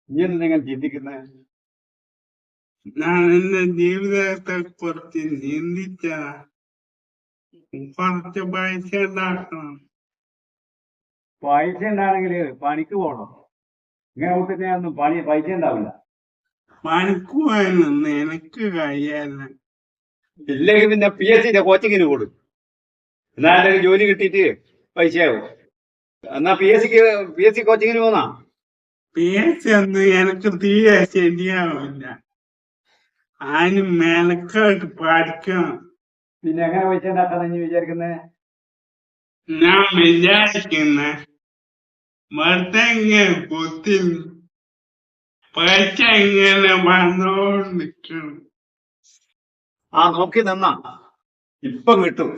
നീ എന്തെങ്കിലും ചിന്തിക്കുന്നത്? ഞാൻ എന്റെ ജീവിതത്തെ കുറിച്ച് ചിന്തിച്ച കുറച്ച് പൈസ ഉണ്ടാക്കണം. പൈസ ഉണ്ടാണെങ്കിൽ പണിക്ക് പോകണം. ഇങ്ങനെ കുട്ടിയൊന്നും പൈസ ഉണ്ടാവില്ല. പണിക്ക് പോയെന്ന് എനിക്ക് കഴിയല്ല. ഇല്ലെങ്കിൽ പിന്നെ PSC കോച്ചിങ്ങിന് കൂടും. എന്നാലും ജോലി കിട്ടിയിട്ട് പൈസയാവും. എന്നാ PSC കോച്ചിങ്ങിന് പോന്നാ. PSC ഒന്നും എനിക്ക് തീരെ ശരിയാവില്ല. അതിന് മെനക്കെട്ട് പഠിക്കണം. പിന്നെ എങ്ങനെ പൈസ ഉണ്ടാക്കാന്ന് നീ വിചാരിക്കുന്നത്? ഞാൻ വിചാരിക്കുന്ന വെറുതെ ഇങ്ങനെ കുത്തി പൈസ ഇങ്ങനെ വന്നോണ്ടിരിക്കണം. നോക്കി നിന്നാ ഇപ്പം കിട്ടും.